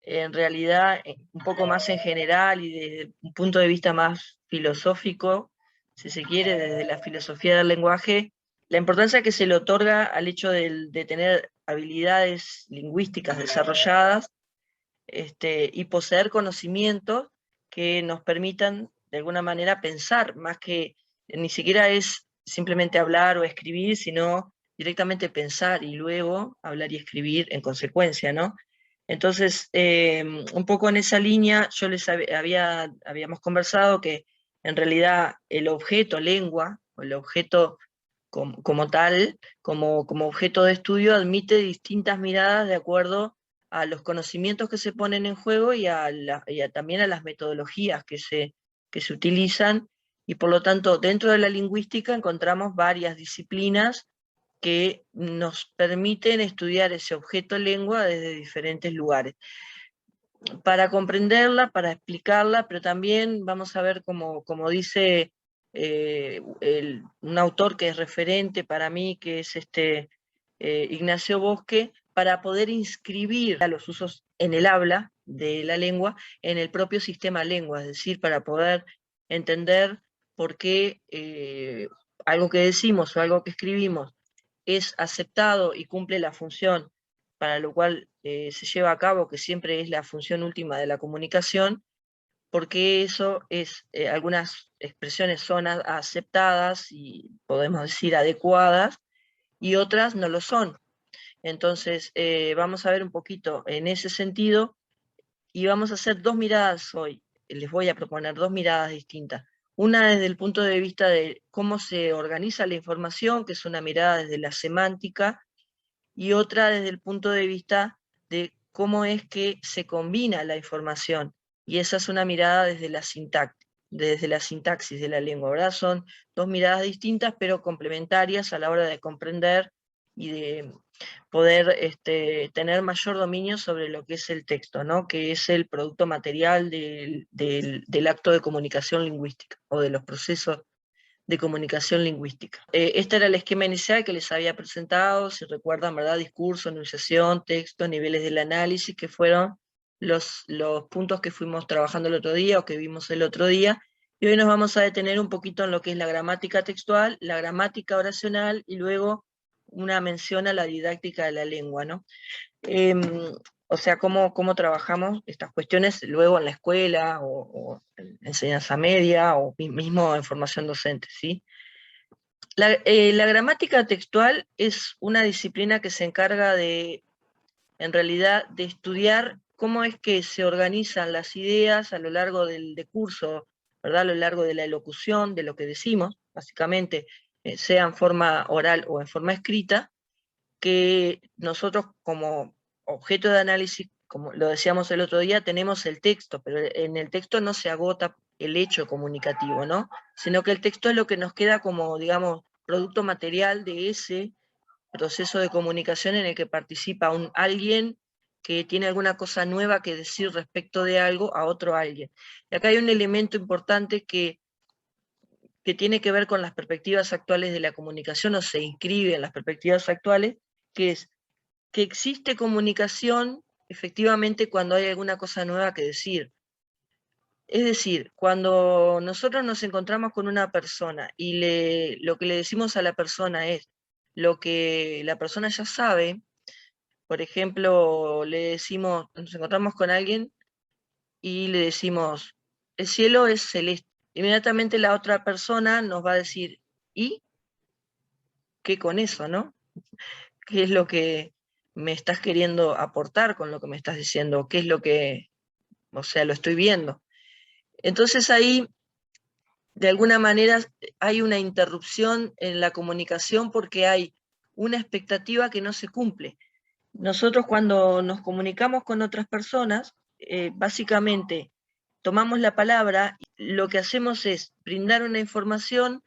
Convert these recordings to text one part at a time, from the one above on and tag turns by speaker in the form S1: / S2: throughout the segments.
S1: en realidad, un poco más en general y desde un punto de vista más filosófico, si se quiere, desde la filosofía del lenguaje, la importancia que se le otorga al hecho de tener habilidades lingüísticas desarrolladas, y poseer conocimientos que nos permitan, de alguna manera, pensar, más que ni siquiera es simplemente hablar o escribir, sino directamente pensar y luego hablar y escribir en consecuencia, ¿no? Entonces, un poco en esa línea, yo les habíamos conversado que en realidad el objeto lengua, o el objeto como tal, como objeto de estudio, admite distintas miradas de acuerdo a los conocimientos que se ponen en juego y también a las metodologías que se utilizan, y por lo tanto dentro de la lingüística encontramos varias disciplinas que nos permiten estudiar ese objeto lengua desde diferentes lugares, para comprenderla, para explicarla, pero también vamos a ver, como dice un autor que es referente para mí, que es Ignacio Bosque, para poder inscribir a los usos en el habla de la lengua en el propio sistema lengua, es decir, para poder entender por qué algo que decimos o algo que escribimos es aceptado y cumple la función para lo cual se lleva a cabo, que siempre es la función última de la comunicación, porque eso es, algunas expresiones son aceptadas y podemos decir adecuadas, y otras no lo son. Entonces, vamos a ver un poquito en ese sentido, y vamos a hacer dos miradas hoy. Les voy a proponer dos miradas distintas. Una desde el punto de vista de cómo se organiza la información, que es una mirada desde la semántica, y otra desde el punto de vista de cómo es que se combina la información, y esa es una mirada desde la sintaxis de la lengua, ¿verdad? Son dos miradas distintas, pero complementarias a la hora de comprender y de poder tener mayor dominio sobre lo que es el texto, ¿no? Que es el producto material del acto de comunicación lingüística, o de los procesos de comunicación lingüística. Este era el esquema inicial que les había presentado, si recuerdan, ¿verdad? Discurso, enunciación, texto, niveles del análisis, que fueron los puntos que fuimos trabajando el otro día, o que vimos el otro día, y hoy nos vamos a detener un poquito en lo que es la gramática textual, la gramática oracional, y luego una mención a la didáctica de la lengua, ¿no? O sea, cómo trabajamos estas cuestiones luego en la escuela, o en enseñanza media, o mismo en formación docente, ¿sí? La gramática textual es una disciplina que se encarga en realidad, de estudiar cómo es que se organizan las ideas a lo largo del curso, ¿verdad? A lo largo de la elocución, de lo que decimos, básicamente, sea en forma oral o en forma escrita, que nosotros como objeto de análisis, como lo decíamos el otro día, tenemos el texto, pero en el texto no se agota el hecho comunicativo, ¿no? Sino que el texto es lo que nos queda como, digamos, producto material de ese proceso de comunicación en el que participa alguien que tiene alguna cosa nueva que decir respecto de algo a otro alguien. Y acá hay un elemento importante que tiene que ver con las perspectivas actuales de la comunicación, o se inscribe en las perspectivas actuales, que es que existe comunicación efectivamente cuando hay alguna cosa nueva que decir. Es decir, cuando nosotros nos encontramos con una persona y lo que le decimos a la persona es lo que la persona ya sabe. Por ejemplo, nos encontramos con alguien y le decimos, el cielo es celeste. Inmediatamente la otra persona nos va a decir, ¿y qué con eso, no? ¿Qué es lo que me estás queriendo aportar con lo que me estás diciendo? ¿Qué es lo que, o sea, lo estoy viendo? Entonces ahí, de alguna manera, hay una interrupción en la comunicación, porque hay una expectativa que no se cumple. Nosotros, cuando nos comunicamos con otras personas, básicamente tomamos la palabra, lo que hacemos es brindar una información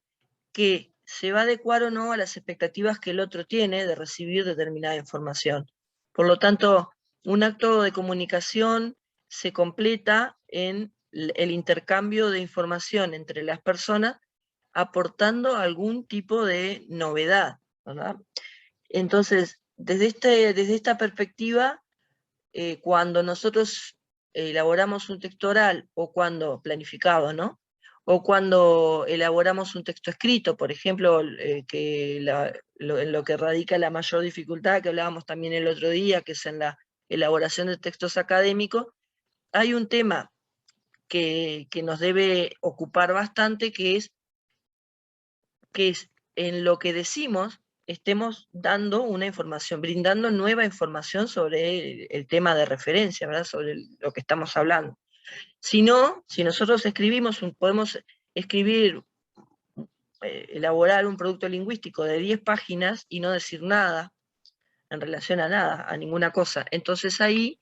S1: que se va a adecuar o no a las expectativas que el otro tiene de recibir determinada información. Por lo tanto, un acto de comunicación se completa en el intercambio de información entre las personas, aportando algún tipo de novedad, ¿verdad? Entonces, desde esta perspectiva, cuando nosotros elaboramos un texto oral, o cuando planificado, ¿no? O cuando elaboramos un texto escrito, por ejemplo, en lo que radica la mayor dificultad, que hablábamos también el otro día, que es en la elaboración de textos académicos, hay un tema que nos debe ocupar bastante, que es en lo que decimos estemos dando una información, brindando nueva información sobre el tema de referencia, ¿verdad? Sobre lo que estamos hablando. Si no, si nosotros escribimos, podemos escribir, elaborar un producto lingüístico de 10 páginas y no decir nada en relación a nada, a ninguna cosa. Entonces ahí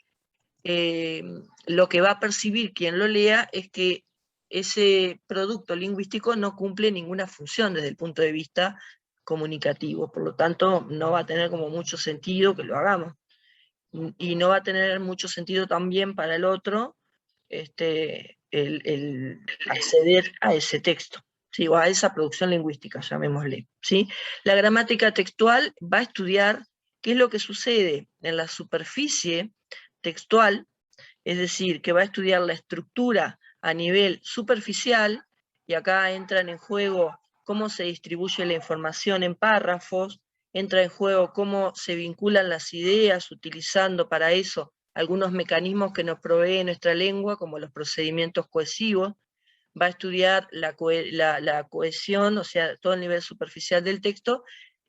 S1: lo que va a percibir quien lo lea es que ese producto lingüístico no cumple ninguna función desde el punto de vista comunicativo, por lo tanto no va a tener como mucho sentido que lo hagamos, y no va a tener mucho sentido también para el otro el acceder a ese texto, ¿sí? O a esa producción lingüística, llamémosle, ¿sí? La gramática textual va a estudiar qué es lo que sucede en la superficie textual, es decir, que va a estudiar la estructura a nivel superficial, y acá entran en juego cómo se distribuye la información en párrafos, entra en juego cómo se vinculan las ideas, utilizando para eso algunos mecanismos que nos provee nuestra lengua, como los procedimientos cohesivos. Va a estudiar la cohesión, o sea, todo el nivel superficial del texto,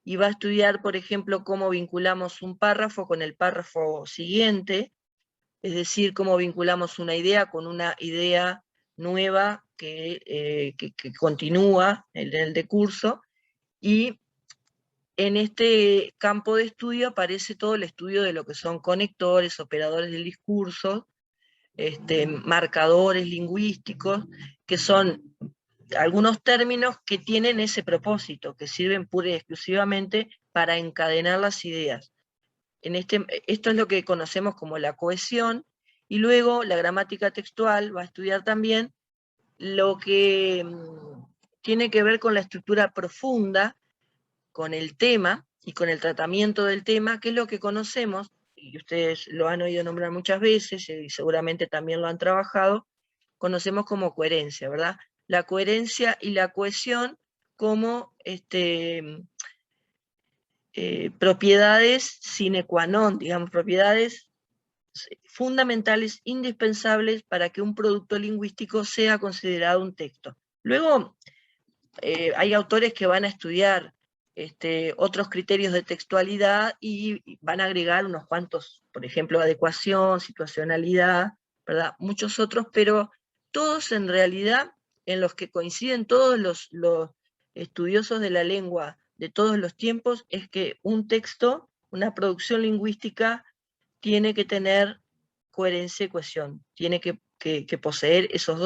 S1: y va a estudiar, por ejemplo, cómo vinculamos un párrafo con el párrafo siguiente, es decir, cómo vinculamos una idea con una idea nueva que continúa en el decurso, y en este campo de estudio aparece todo el estudio de lo que son conectores, operadores del discurso, marcadores lingüísticos, que son algunos términos que tienen ese propósito, que sirven pura y exclusivamente para encadenar las ideas. Esto es lo que conocemos como la cohesión, y luego la gramática textual va a estudiar también lo que tiene que ver con la estructura profunda, con el tema y con el tratamiento del tema, que es lo que conocemos, y ustedes lo han oído nombrar muchas veces, y seguramente también lo han trabajado, conocemos como coherencia, ¿verdad? La coherencia y la cohesión como propiedades sine qua non, digamos, propiedades fundamentales, indispensables para que un producto lingüístico sea considerado un texto. Luego, hay autores que van a estudiar otros criterios de textualidad y van a agregar unos cuantos, por ejemplo, adecuación, situacionalidad, ¿verdad? Muchos otros, pero todos en realidad, en los que coinciden todos los estudiosos de la lengua de todos los tiempos, es que un texto, una producción lingüística, tiene que tener coherencia y cohesión, tiene que poseer esas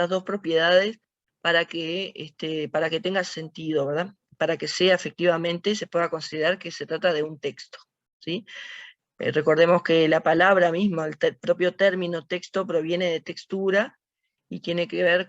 S1: dos propiedades para que tenga sentido, ¿verdad? Para que sea efectivamente, se pueda considerar que se trata de un texto, ¿sí? Recordemos que la palabra misma, el propio término texto, proviene de textura, y tiene que ver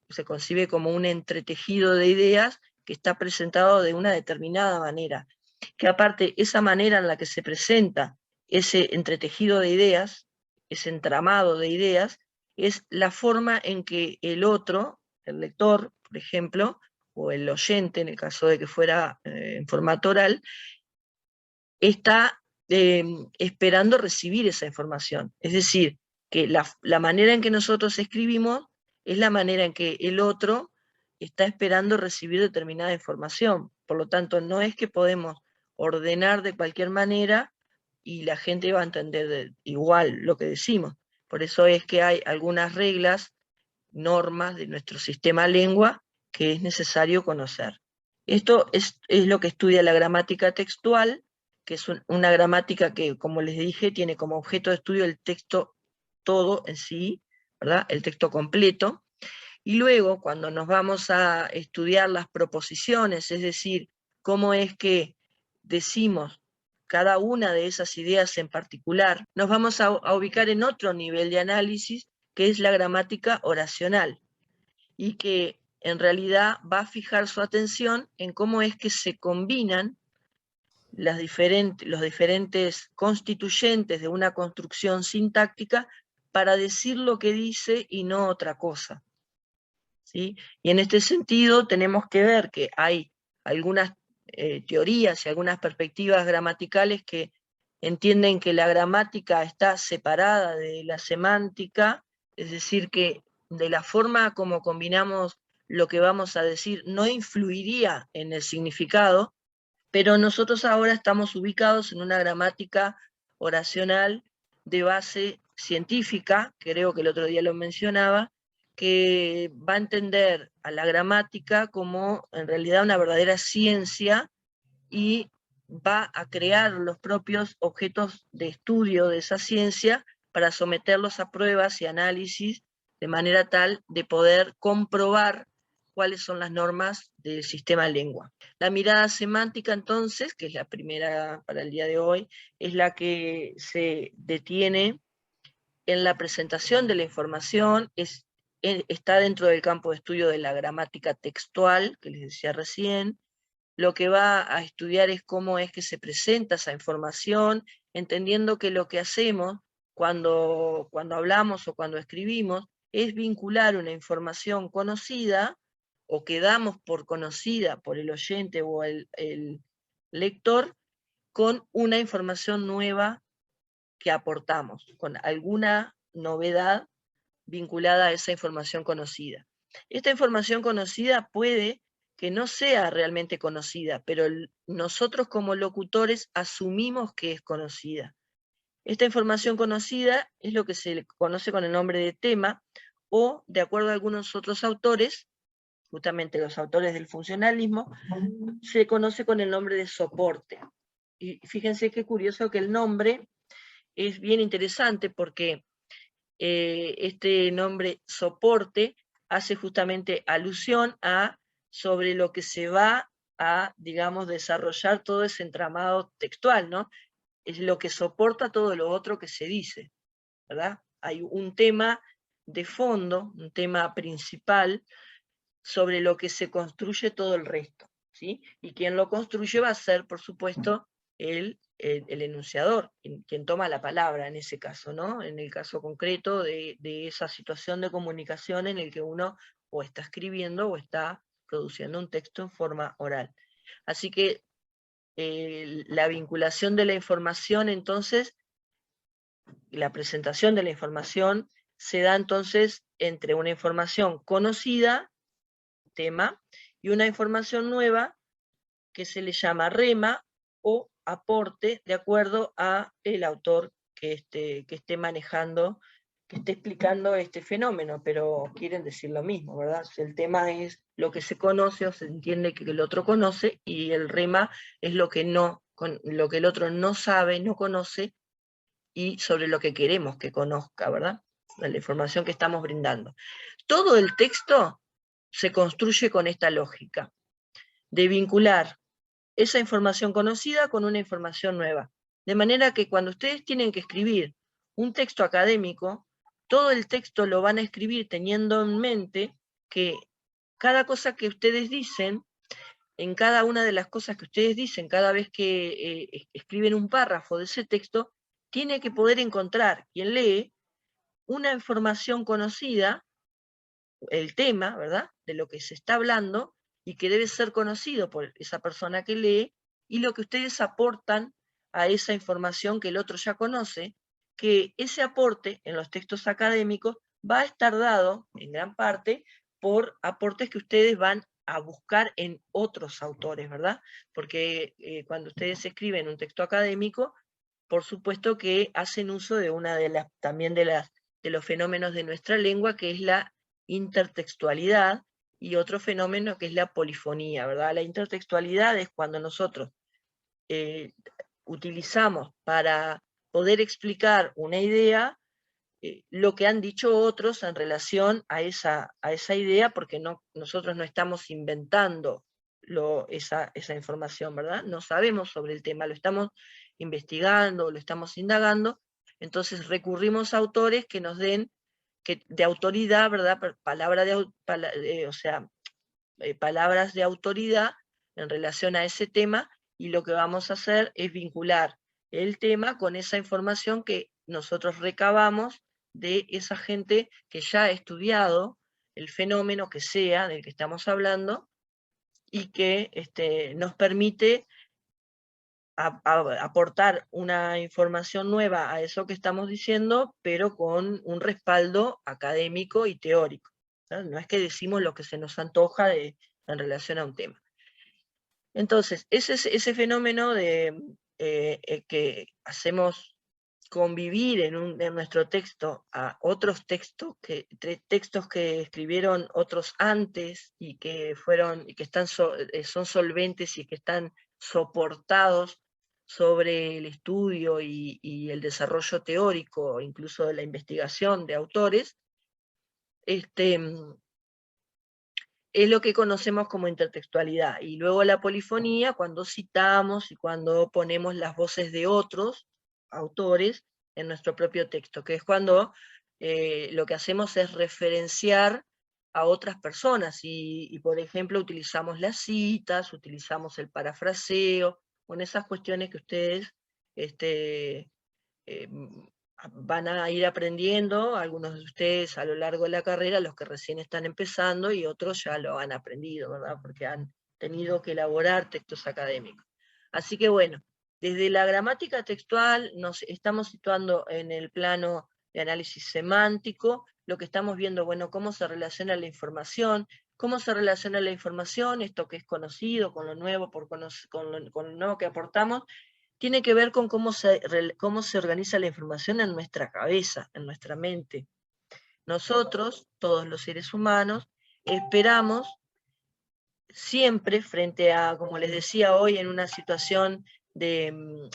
S1: se concibe como un entretejido de ideas que está presentado de una determinada manera, que aparte esa manera en la que se presenta ese entretejido de ideas, ese entramado de ideas, es la forma en que el otro, el lector, por ejemplo, o el oyente, en el caso de que fuera en formato oral, está esperando recibir esa información. Es decir, que la manera en que nosotros escribimos es la manera en que el otro está esperando recibir determinada información. Por lo tanto, no es que podemos ordenar de cualquier manera y la gente va a entender igual lo que decimos. Por eso es que hay algunas reglas, normas de nuestro sistema lengua que es necesario conocer. Esto es lo que estudia la gramática textual, que es una gramática que, como les dije, tiene como objeto de estudio el texto todo en sí, ¿verdad? El texto completo. Y luego, cuando nos vamos a estudiar las proposiciones, es decir, cómo es que decimos cada una de esas ideas en particular, nos vamos a ubicar en otro nivel de análisis, que es la gramática oracional, y que en realidad va a fijar su atención en cómo es que se combinan los diferentes constituyentes de una construcción sintáctica para decir lo que dice y no otra cosa, ¿sí? Y en este sentido tenemos que ver que hay algunas teorías y algunas perspectivas gramaticales que entienden que la gramática está separada de la semántica, es decir, que de la forma como combinamos lo que vamos a decir no influiría en el significado, pero nosotros ahora estamos ubicados en una gramática oracional de base científica, creo que el otro día lo mencionaba, que va a entender a la gramática como en realidad una verdadera ciencia y va a crear los propios objetos de estudio de esa ciencia para someterlos a pruebas y análisis de manera tal de poder comprobar cuáles son las normas del sistema lengua. La mirada semántica, entonces, que es la primera para el día de hoy, es la que se detiene en la presentación de la información, está dentro del campo de estudio de la gramática textual, que les decía recién. Lo que va a estudiar es cómo es que se presenta esa información, entendiendo que lo que hacemos cuando hablamos o cuando escribimos es vincular una información conocida o que damos por conocida por el oyente o el lector con una información nueva que aportamos, con alguna novedad vinculada a esa información conocida. Esta información conocida puede que no sea realmente conocida, pero nosotros como locutores asumimos que es conocida. Esta información conocida es lo que se conoce con el nombre de tema, o, de acuerdo a algunos otros autores, justamente los autores del funcionalismo, se conoce con el nombre de soporte. Y fíjense qué curioso que el nombre es bien interesante porque este nombre soporte hace justamente alusión a sobre lo que se va a, digamos, desarrollar todo ese entramado textual, ¿no? Es lo que soporta todo lo otro que se dice, ¿verdad? Hay un tema de fondo, un tema principal, sobre lo que se construye todo el resto, ¿sí? Y quien lo construye va a ser, por supuesto, el enunciador, quien toma la palabra en ese caso, ¿no? En el caso concreto de esa situación de comunicación en el que uno o está escribiendo o está produciendo un texto en forma oral. Así que la vinculación de la información, entonces, la presentación de la información se da entonces entre una información conocida, tema, y una información nueva que se le llama rema o aporte, de acuerdo a el autor que esté manejando, que esté explicando este fenómeno, pero quieren decir lo mismo, ¿verdad? El tema es lo que se conoce o se entiende que el otro conoce, y el rema es lo que el otro no sabe, no conoce, y sobre lo que queremos que conozca, ¿verdad? La información que estamos brindando. Todo el texto se construye con esta lógica de vincular esa información conocida con una información nueva. De manera que cuando ustedes tienen que escribir un texto académico, todo el texto lo van a escribir teniendo en mente que cada cosa que ustedes dicen, en cada una de las cosas que ustedes dicen, cada vez que escriben un párrafo de ese texto, tiene que poder encontrar quien lee una información conocida, el tema, ¿verdad?, de lo que se está hablando, y que debe ser conocido por esa persona que lee, y lo que ustedes aportan a esa información que el otro ya conoce, que ese aporte en los textos académicos va a estar dado, en gran parte, por aportes que ustedes van a buscar en otros autores, ¿verdad? Porque cuando ustedes escriben un texto académico, por supuesto que hacen uso de una de las, también de los fenómenos de nuestra lengua, que es la intertextualidad, y otro fenómeno que es la polifonía, ¿verdad? La intertextualidad es cuando nosotros utilizamos para poder explicar una idea lo que han dicho otros en relación a esa idea, porque nosotros no estamos inventando esa información, ¿verdad? No sabemos sobre el tema, lo estamos investigando, lo estamos indagando, entonces recurrimos a autores que nos den de autoridad, ¿verdad? Palabras de autoridad en relación a ese tema, y lo que vamos a hacer es vincular el tema con esa información que nosotros recabamos de esa gente que ya ha estudiado el fenómeno que sea del que estamos hablando, y que nos permite aportar una información nueva a eso que estamos diciendo, pero con un respaldo académico y teórico. No es que decimos lo que se nos antoja en relación a un tema. Entonces, ese fenómeno de que hacemos convivir en nuestro texto a otros textos que escribieron otros antes y que son solventes y que están soportados sobre el estudio y el desarrollo teórico, incluso de la investigación de autores, es lo que conocemos como intertextualidad. Y luego la polifonía, cuando citamos y cuando ponemos las voces de otros autores en nuestro propio texto, que es cuando lo que hacemos es referenciar a otras personas, y por ejemplo utilizamos las citas, utilizamos el parafraseo, con esas cuestiones que ustedes eh, van a ir aprendiendo, algunos de ustedes a lo largo de la carrera, los que recién están empezando, y otros ya lo han aprendido, ¿verdad? Porque han tenido que elaborar textos académicos. Así que bueno, desde la gramática textual nos estamos situando en el plano de análisis semántico, lo que estamos viendo, bueno, cómo se relaciona la información, esto que es conocido, con lo nuevo, con lo nuevo que aportamos, tiene que ver con cómo se organiza la información en nuestra cabeza, en nuestra mente. Nosotros, todos los seres humanos, esperamos siempre frente a, como les decía hoy, en una situación de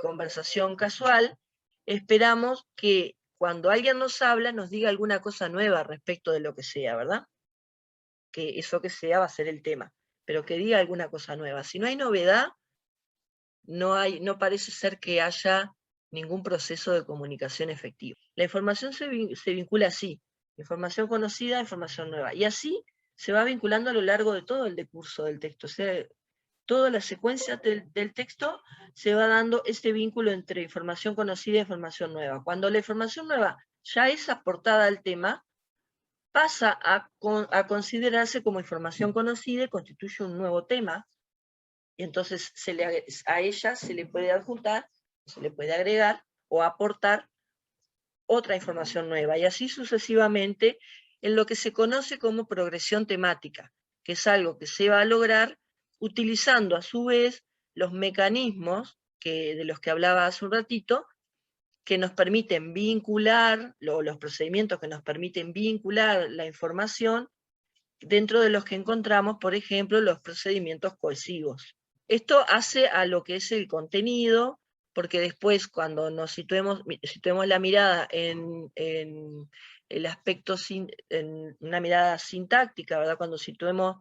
S1: conversación casual, esperamos que cuando alguien nos habla nos diga alguna cosa nueva respecto de lo que sea, ¿verdad? Que eso que sea va a ser el tema, pero que diga alguna cosa nueva. Si no hay novedad, no parece ser que haya ningún proceso de comunicación efectivo. La información se vincula así, información conocida, información nueva, y así se va vinculando a lo largo de todo el decurso del texto. O sea, toda la secuencia del texto se va dando este vínculo entre información conocida e información nueva. Cuando la información nueva ya es aportada al tema, pasa a considerarse como información conocida y constituye un nuevo tema, y entonces a ella se le puede adjuntar, se le puede agregar o aportar otra información nueva, y así sucesivamente en lo que se conoce como progresión temática, que es algo que se va a lograr utilizando a su vez los mecanismos de los que hablaba hace un ratito, que nos permiten vincular, los procedimientos que nos permiten vincular la información, dentro de los que encontramos, por ejemplo, los procedimientos cohesivos. Esto hace a lo que es el contenido, porque después cuando situemos la mirada en el aspecto, en una mirada sintáctica, ¿verdad? Cuando situemos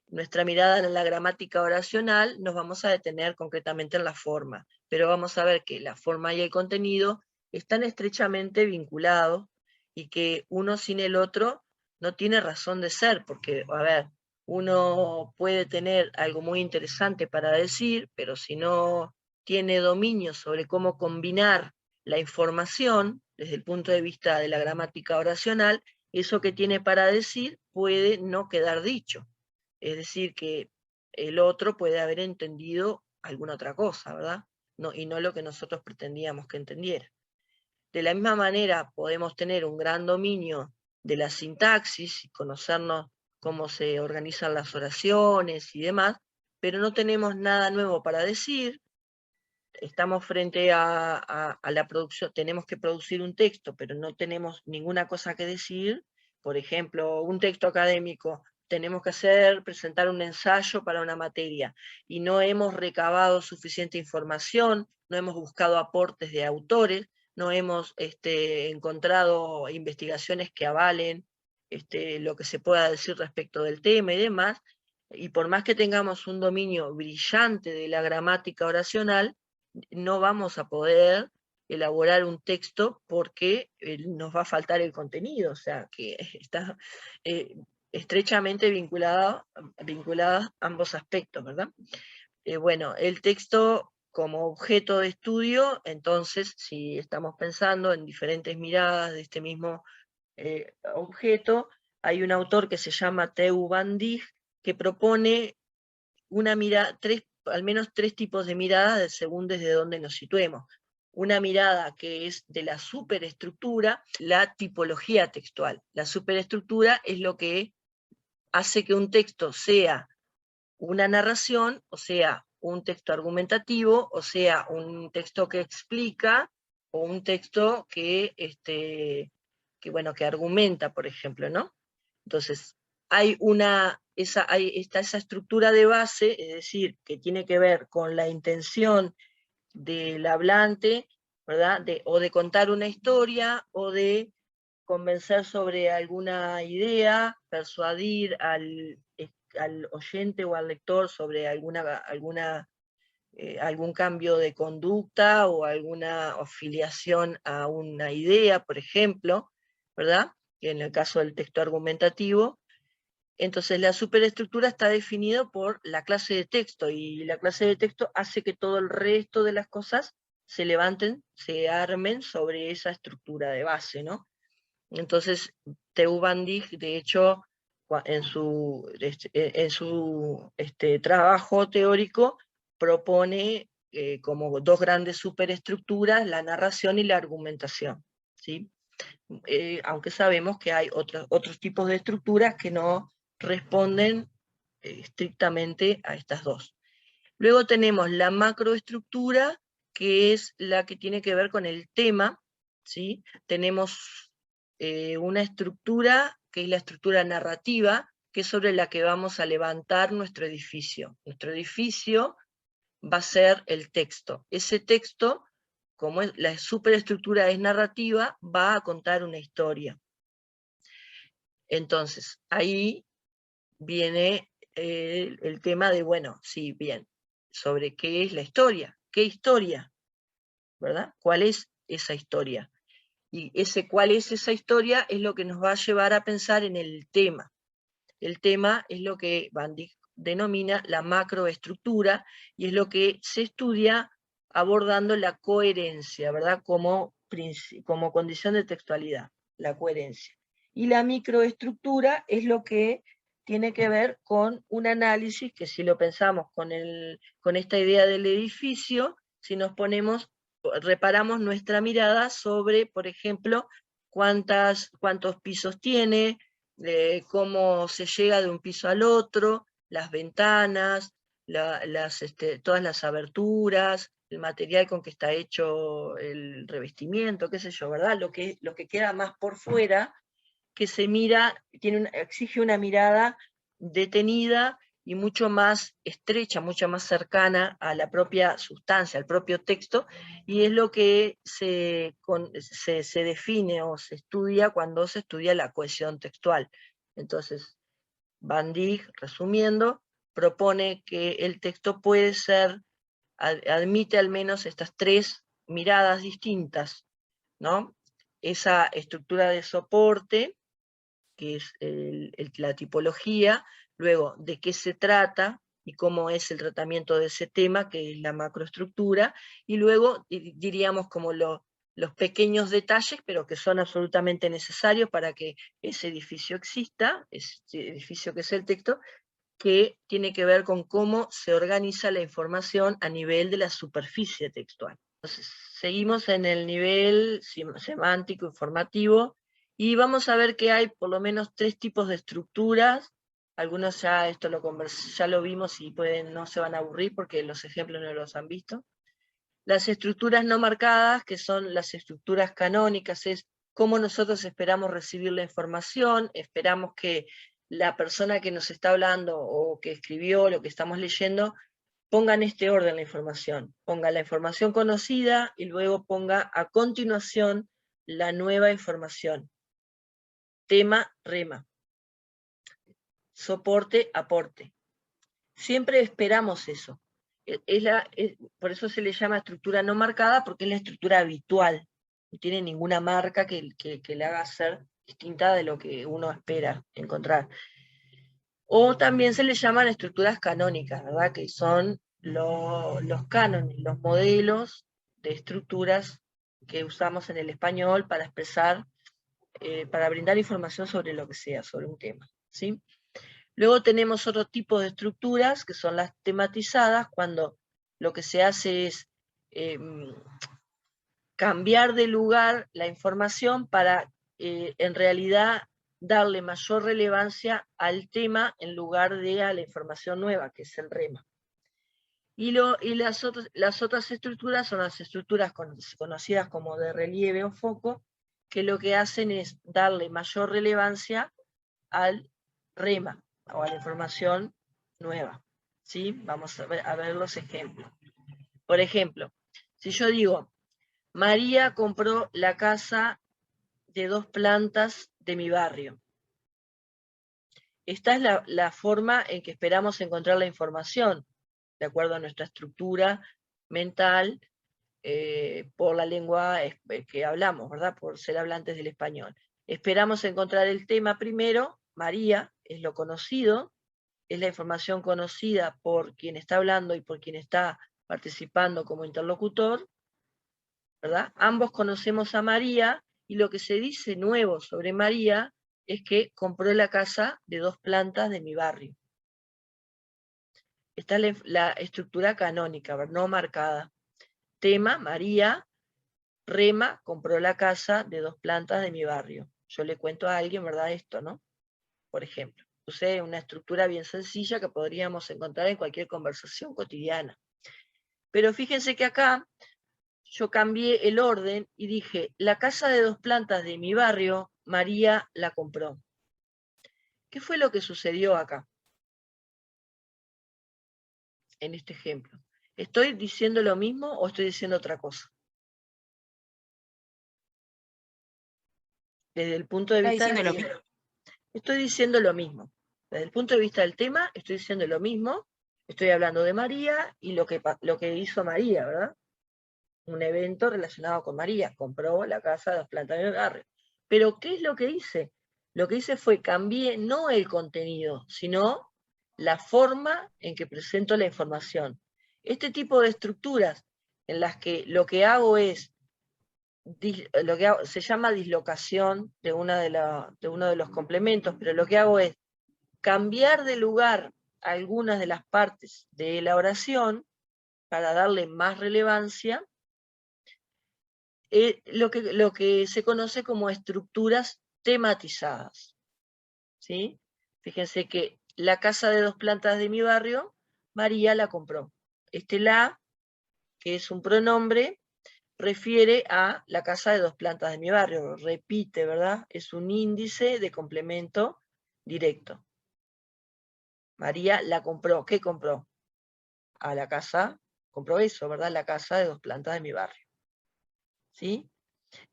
S1: nuestra mirada en la gramática oracional, nos vamos a detener concretamente en la forma, pero vamos a ver que la forma y el contenido están estrechamente vinculados, y que uno sin el otro no tiene razón de ser, porque, a ver, uno puede tener algo muy interesante para decir, pero si no tiene dominio sobre cómo combinar la información desde el punto de vista de la gramática oracional, eso que tiene para decir puede no quedar dicho. Es decir, que el otro puede haber entendido alguna otra cosa, ¿verdad? Y no lo que nosotros pretendíamos que entendiera. De la misma manera podemos tener un gran dominio de la sintaxis y conocernos cómo se organizan las oraciones y demás, pero no tenemos nada nuevo para decir. Estamos frente a la producción, tenemos que producir un texto, pero no tenemos ninguna cosa que decir. Por ejemplo, un texto académico, tenemos que presentar un ensayo para una materia, y no hemos recabado suficiente información, no hemos buscado aportes de autores, no hemos encontrado investigaciones que avalen lo que se pueda decir respecto del tema y demás, y por más que tengamos un dominio brillante de la gramática oracional, no vamos a poder elaborar un texto porque nos va a faltar el contenido, o sea que está estrechamente vinculadas ambos aspectos, ¿verdad? bueno, el texto como objeto de estudio, entonces, si estamos pensando en diferentes miradas de este mismo objeto, hay un autor que se llama Theo van Dijk, que propone una mirada, al menos tres tipos de miradas según desde dónde nos situemos. Una mirada que es de la superestructura, la tipología textual. La superestructura es lo que hace que un texto sea una narración, o sea, un texto argumentativo, o sea, un texto que explica, o un texto que, bueno, que argumenta, por ejemplo, ¿no? Entonces, está esa estructura de base, es decir, que tiene que ver con la intención del hablante, ¿verdad? O de contar una historia, o de convencer sobre alguna idea, persuadir al oyente o al lector sobre algún cambio de conducta o alguna afiliación a una idea, por ejemplo, ¿verdad? En el caso del texto argumentativo. Entonces la superestructura está definida por la clase de texto, y la clase de texto hace que todo el resto de las cosas se levanten, se armen sobre esa estructura de base, ¿no? Entonces, Theo van Dijk, de hecho, en su trabajo teórico, propone como dos grandes superestructuras, la narración y la argumentación, ¿sí? Aunque sabemos que hay otros tipos de estructuras que no responden estrictamente a estas dos. Luego tenemos la macroestructura, que es la que tiene que ver con el tema, ¿sí? Tenemos una estructura, que es la estructura narrativa, que es sobre la que vamos a levantar nuestro edificio. Nuestro edificio va a ser el texto. Ese texto, como la superestructura es narrativa, va a contar una historia. Entonces, ahí viene el tema de, bueno, sí, bien, sobre qué es la historia, qué historia, ¿verdad? ¿Cuál es esa historia? Y cuál es esa historia es lo que nos va a llevar a pensar en el tema. El tema es lo que Van Dijk denomina la macroestructura, y es lo que se estudia abordando la coherencia, ¿verdad? Como condición de textualidad, la coherencia. Y la microestructura es lo que tiene que ver con un análisis que, si lo pensamos con esta idea del edificio, si nos reparamos nuestra mirada sobre, por ejemplo, cuántos pisos tiene, cómo se llega de un piso al otro, las ventanas, todas las aberturas, el material con que está hecho el revestimiento, qué sé yo, ¿verdad? Lo que queda más por fuera, que se mira, exige una mirada detenida y mucho más estrecha, mucho más cercana a la propia sustancia, al propio texto, y es lo que se define o se estudia cuando se estudia la cohesión textual. Entonces, Van Dijk, resumiendo, propone que el texto admite al menos estas tres miradas distintas, ¿no? Esa estructura de soporte, que es la tipología, luego de qué se trata y cómo es el tratamiento de ese tema, que es la macroestructura, y luego diríamos como los pequeños detalles, pero que son absolutamente necesarios para que ese edificio exista, ese edificio que es el texto, que tiene que ver con cómo se organiza la información a nivel de la superficie textual. Entonces, seguimos en el nivel semántico informativo, y vamos a ver que hay por lo menos tres tipos de estructuras. Algunos ya ya lo vimos y no se van a aburrir porque los ejemplos no los han visto. Las estructuras no marcadas, que son las estructuras canónicas, es cómo nosotros esperamos recibir la información, esperamos que la persona que nos está hablando o que escribió lo que estamos leyendo ponga en este orden la información. Ponga la información conocida y luego ponga a continuación la nueva información. Tema, rema. Soporte, aporte. Siempre esperamos eso. Por eso se le llama estructura no marcada, porque es la estructura habitual. No tiene ninguna marca que le haga ser distinta de lo que uno espera encontrar. O también se le llaman estructuras canónicas, ¿verdad? Que son los cánones, los modelos de estructuras que usamos en el español para expresar, para brindar información sobre lo que sea, sobre un tema, ¿sí? Luego tenemos otro tipo de estructuras, que son las tematizadas, cuando lo que se hace es cambiar de lugar la información para, en realidad, darle mayor relevancia al tema en lugar de a la información nueva, que es el rema. Y las otras estructuras son las estructuras conocidas como de relieve o foco, que lo que hacen es darle mayor relevancia al rema, o a la información nueva. ¿Sí? Vamos a ver los ejemplos. Por ejemplo, si yo digo, María compró la casa de 2 plantas de mi barrio. Esta es la forma en que esperamos encontrar la información, de acuerdo a nuestra estructura mental, por la lengua que hablamos, ¿verdad? Por ser hablantes del español. Esperamos encontrar el tema primero, María, es lo conocido, es la información conocida por quien está hablando y por quien está participando como interlocutor, ¿verdad? Ambos conocemos a María, y lo que se dice nuevo sobre María es que compró la casa de 2 plantas de mi barrio. Esta es la estructura canónica, no marcada. Tema, María. Rema, compró la casa de 2 plantas de mi barrio. Yo le cuento a alguien, ¿verdad? Esto, ¿no? Por ejemplo. Puse una estructura bien sencilla que podríamos encontrar en cualquier conversación cotidiana. Pero fíjense que acá yo cambié el orden y dije, la casa de 2 plantas de mi barrio, María la compró. ¿Qué fue lo que sucedió acá? En este ejemplo. ¿Estoy diciendo lo mismo o estoy diciendo otra cosa? Desde el punto de vista del tema. Estoy diciendo lo mismo. Desde el punto de vista del tema, estoy diciendo lo mismo. Estoy hablando de María y lo que hizo María, ¿verdad? Un evento relacionado con María. Compró la casa de 2 plantas de mi barrio. Pero, ¿qué es lo que hice? Lo que hice fue cambié no el contenido, sino la forma en que presento la información. Este tipo de estructuras en las que lo que hago es, se llama dislocación de uno de los complementos, pero lo que hago es cambiar de lugar algunas de las partes de la oración para darle más relevancia, lo que se conoce como estructuras tematizadas. ¿Sí? Fíjense que la casa de 2 plantas de mi barrio, María la compró. Este la, que es un pronombre, refiere a la casa de 2 plantas de mi barrio. Repite, ¿verdad? Es un índice de complemento directo. María la compró. ¿Qué compró? A la casa, compró eso, ¿verdad? La casa de 2 plantas de mi barrio. ¿Sí?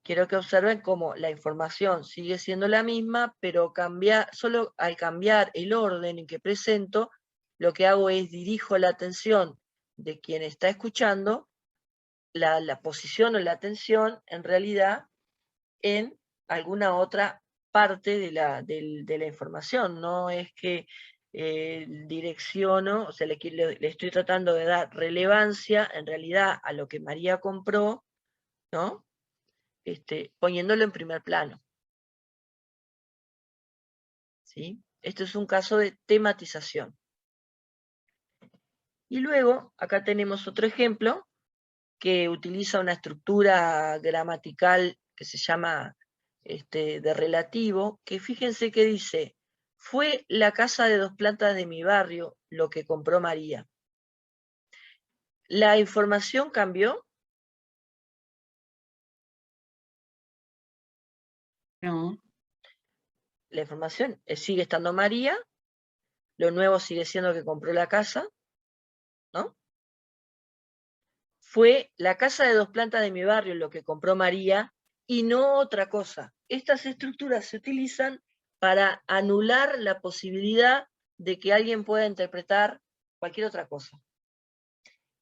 S1: Quiero que observen cómo la información sigue siendo la misma, pero solo al cambiar el orden en que presento, lo que hago es dirijo la atención de quien está escuchando, la posición o la atención, en realidad, en alguna otra parte de la información. No es que direcciono, o sea, le estoy tratando de dar relevancia, en realidad, a lo que María compró, ¿no? Poniéndolo en primer plano. ¿Sí? Esto es un caso de tematización. Y luego, acá tenemos otro ejemplo que utiliza una estructura gramatical que se llama de relativo, que fíjense que dice, fue la casa de 2 plantas de mi barrio lo que compró María. ¿La información cambió?
S2: No.
S1: La información sigue estando María, lo nuevo sigue siendo que compró la casa, ¿no? Fue la casa de 2 plantas de mi barrio lo que compró María y no otra cosa. Estas estructuras se utilizan para anular la posibilidad de que alguien pueda interpretar cualquier otra cosa.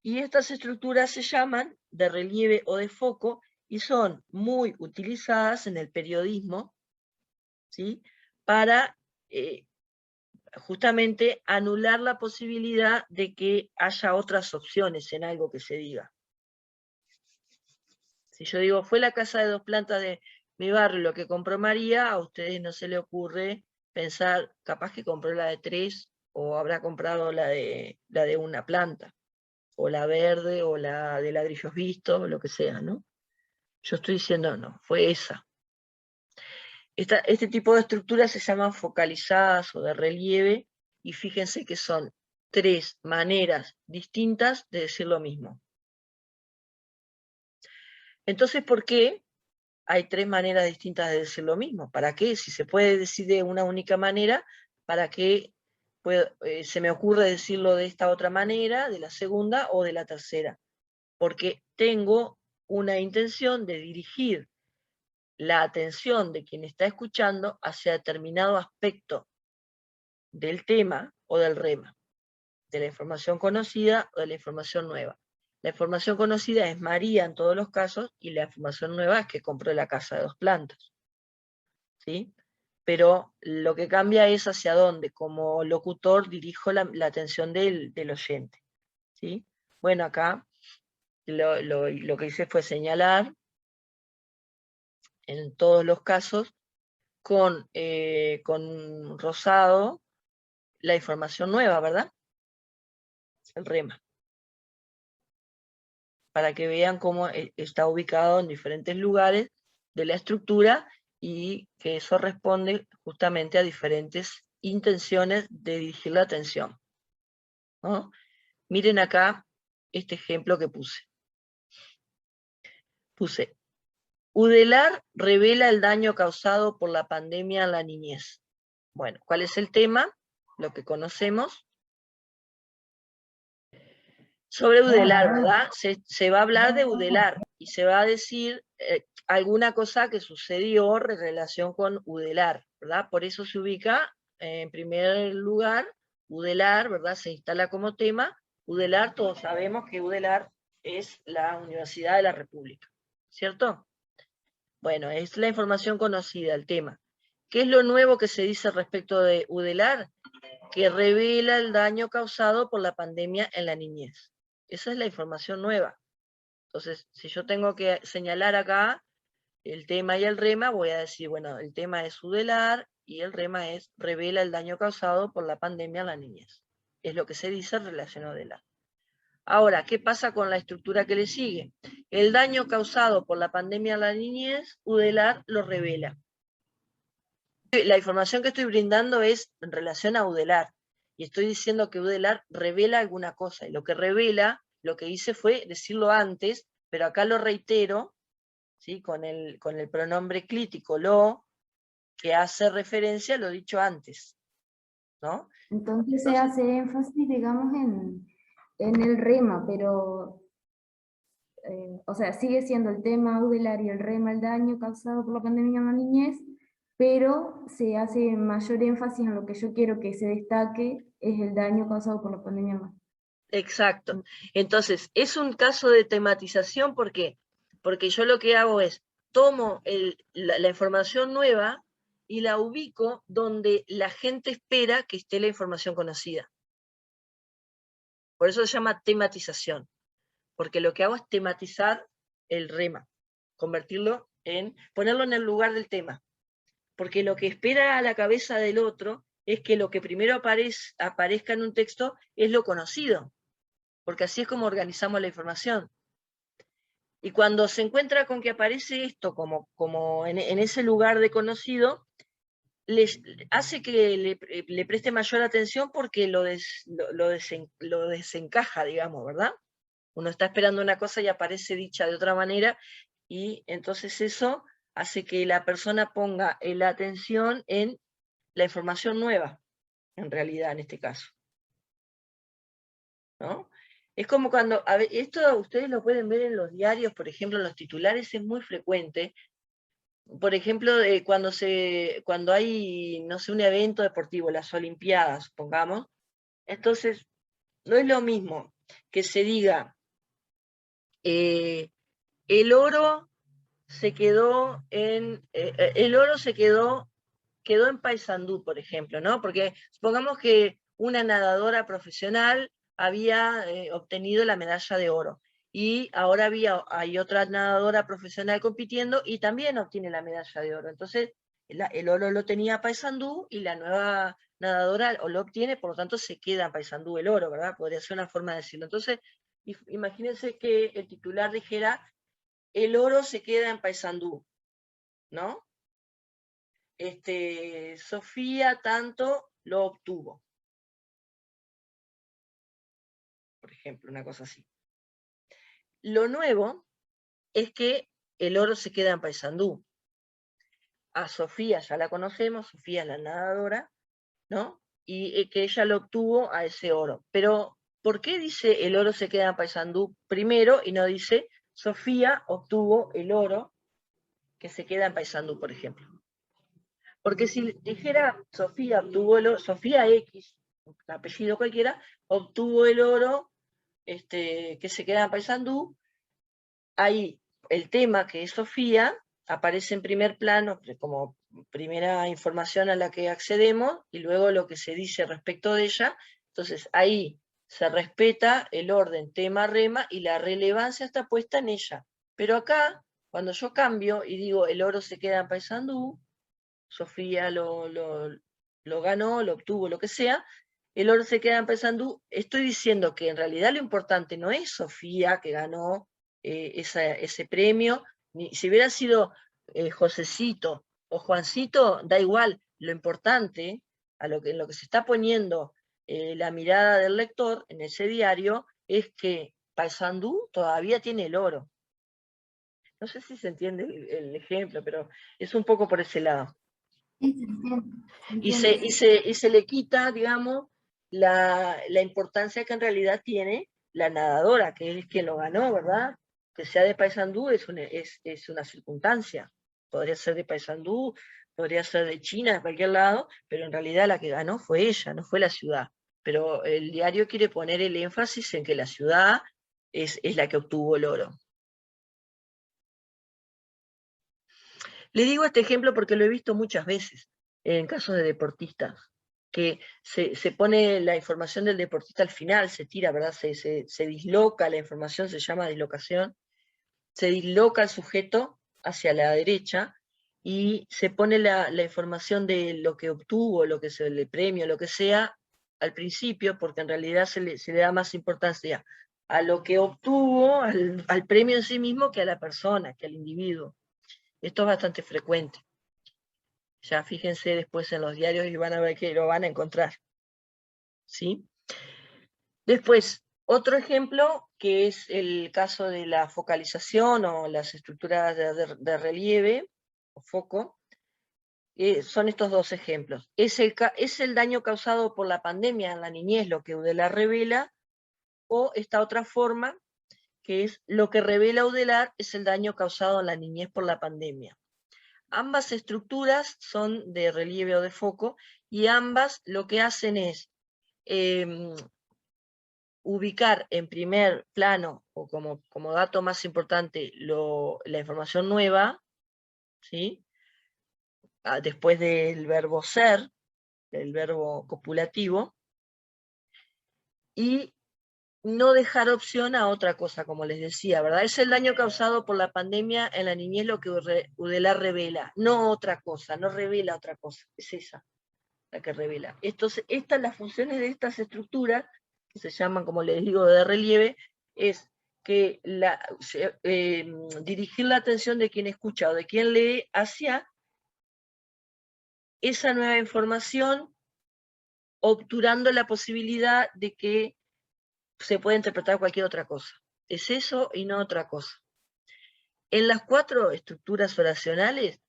S1: Y estas estructuras se llaman de relieve o de foco y son muy utilizadas en el periodismo, ¿sí? Para justamente anular la posibilidad de que haya otras opciones en algo que se diga. Si yo digo, fue la casa de 2 plantas de mi barrio lo que compró María, a ustedes no se le ocurre pensar, capaz que compró la de 3, o habrá comprado la de una planta, o la verde, o la de ladrillos vistos, o lo que sea, ¿no? Yo estoy diciendo, no, fue esa. Este tipo de estructuras se llaman focalizadas o de relieve, y fíjense que son 3 maneras distintas de decir lo mismo. Entonces, ¿por qué hay 3 maneras distintas de decir lo mismo? ¿Para qué? Si se puede decir de una única manera, ¿para qué se me ocurre decirlo de esta otra manera, de la segunda o de la tercera? Porque tengo una intención de dirigir la atención de quien está escuchando hacia determinado aspecto del tema o del rema, de la información conocida o de la información nueva. La información conocida es María en todos los casos, y la información nueva es que compró la casa de 2 plantas. ¿Sí? Pero lo que cambia es hacia dónde, como locutor dirijo la atención del oyente. ¿Sí? Bueno, acá lo que hice fue señalar en todos los casos con rosado la información nueva, ¿verdad? El rema. Para que vean cómo está ubicado en diferentes lugares de la estructura, y que eso responde justamente a diferentes intenciones de dirigir la atención, ¿no? Miren acá este ejemplo que puse. Udelar revela el daño causado por la pandemia en la niñez. Bueno, ¿cuál es el tema? Lo que conocemos. Sobre Udelar, ¿verdad? Se va a hablar de Udelar, y se va a decir alguna cosa que sucedió en relación con Udelar, ¿verdad? Por eso se ubica en primer lugar Udelar, ¿verdad? Se instala como tema. Udelar, todos sabemos que Udelar es la Universidad de la República, ¿cierto? Bueno, es la información conocida, el tema. ¿Qué es lo nuevo que se dice respecto de Udelar? Que revela el daño causado por la pandemia en la niñez. Esa es la información nueva. Entonces, si yo tengo que señalar acá el tema y el rema, voy a decir, bueno, el tema es Udelar y el rema es revela el daño causado por la pandemia en la niñez. Es lo que se dice en relación a Udelar. Ahora, ¿qué pasa con la estructura que le sigue? El daño causado por la pandemia en la niñez, Udelar lo revela. La información que estoy brindando es en relación a Udelar, y estoy diciendo que Udelar revela alguna cosa, y lo que revela, lo que hice fue decirlo antes, pero acá lo reitero, ¿sí? con el pronombre clítico, lo, que hace referencia a lo dicho antes, ¿no?
S2: Entonces se hace énfasis, digamos, en el rema, pero, o sea, sigue siendo el tema Udelar y el rema el daño causado por la pandemia en la niñez, pero se hace mayor énfasis en lo que yo quiero que se destaque, es el daño causado por la pandemia en la niñez.
S1: Exacto. Entonces, es un caso de tematización, ¿por qué? Porque yo lo que hago es, tomo la información nueva y la ubico donde la gente espera que esté la información conocida. Por eso se llama tematización, porque lo que hago es tematizar el rema, convertirlo ponerlo en el lugar del tema. Porque lo que espera a la cabeza del otro es que lo que primero aparezca en un texto es lo conocido, porque así es como organizamos la información. Y cuando se encuentra con que aparece esto como en ese lugar de conocido, hace que le preste mayor atención, porque lo desencaja, digamos, ¿verdad? Uno está esperando una cosa y aparece dicha de otra manera, y entonces eso hace que la persona ponga la atención en la información nueva, en realidad, en este caso, ¿no? Es como cuando, esto ustedes lo pueden ver en los diarios, por ejemplo, en los titulares es muy frecuente. Por ejemplo, cuando hay, no sé, un evento deportivo, las Olimpiadas, supongamos, entonces no es lo mismo que se diga, el oro se quedó quedó en Paysandú, por ejemplo, ¿no? Porque supongamos que una nadadora profesional había obtenido la medalla de oro, y ahora hay otra nadadora profesional compitiendo y también obtiene la medalla de oro. Entonces, el oro lo tenía Paysandú y la nueva nadadora lo obtiene, por lo tanto se queda en Paysandú el oro, ¿verdad? Podría ser una forma de decirlo. Entonces, imagínense que el titular dijera, el oro se queda en Paysandú, ¿no? Sofía tanto lo obtuvo. Por ejemplo, una cosa así. Lo nuevo es que el oro se queda en Paysandú. A Sofía ya la conocemos, Sofía es la nadadora, ¿no? Y que ella lo obtuvo a ese oro. Pero, ¿por qué dice el oro se queda en Paysandú primero y no dice Sofía obtuvo el oro que se queda en Paysandú, por ejemplo? Porque si dijera Sofía obtuvo el oro, Sofía X, apellido cualquiera, obtuvo el oro que se queda en Paysandú, ahí el tema que es Sofía aparece en primer plano como primera información a la que accedemos, y luego lo que se dice respecto de ella. Entonces ahí se respeta el orden tema-rema y la relevancia está puesta en ella. Pero acá, cuando yo cambio y digo el oro se queda en Paysandú, Sofía lo ganó, lo obtuvo, lo que sea, el oro se queda en Paysandú, estoy diciendo que en realidad lo importante no es Sofía que ganó ese premio, ni si hubiera sido Josecito o Juancito, da igual, lo importante, en lo que se está poniendo la mirada del lector en ese diario, es que Paysandú todavía tiene el oro. No sé si se entiende el ejemplo, pero es un poco por ese lado.
S2: Sí, se entiende,
S1: Y se le quita, digamos, la importancia que en realidad tiene la nadadora, que es quien lo ganó, ¿verdad? Que sea de Paysandú es una circunstancia. Podría ser de Paysandú, podría ser de China, de cualquier lado, pero en realidad la que ganó fue ella, no fue la ciudad. Pero el diario quiere poner el énfasis en que la ciudad es la que obtuvo el oro. Le digo este ejemplo porque lo he visto muchas veces en casos de deportistas, que se pone la información del deportista al final, se tira, ¿verdad? Se disloca la información, se llama dislocación, se disloca el sujeto hacia la derecha y se pone la información de lo que obtuvo, lo que es el premio, lo que sea, al principio, porque en realidad se le da más importancia a lo que obtuvo, al premio en sí mismo, que a la persona, que al individuo. Esto es bastante frecuente. Ya fíjense después en los diarios y van a ver que lo van a encontrar. ¿Sí? Después, otro ejemplo, que es el caso de la focalización o las estructuras de relieve, o foco, son estos dos ejemplos. Es el daño causado por la pandemia en la niñez, lo que Udela revela, o esta otra forma, que es lo que revela Udela es el daño causado en la niñez por la pandemia. Ambas estructuras son de relieve o de foco, y ambas lo que hacen es ubicar en primer plano, o como dato más importante, la información nueva, ¿sí? Después del verbo ser, del verbo copulativo, y no dejar opción a otra cosa, como les decía, ¿verdad? Es el daño causado por la pandemia en la niñez lo que Udela revela, no otra cosa, no revela otra cosa, es esa la que revela. Las funciones de estas estructuras, que se llaman, como les digo, de relieve, es que dirigir la atención de quien escucha o de quien lee hacia esa nueva información, obturando la posibilidad de que se pueda interpretar cualquier otra cosa. Es eso y no otra cosa. En las 4 estructuras oracionales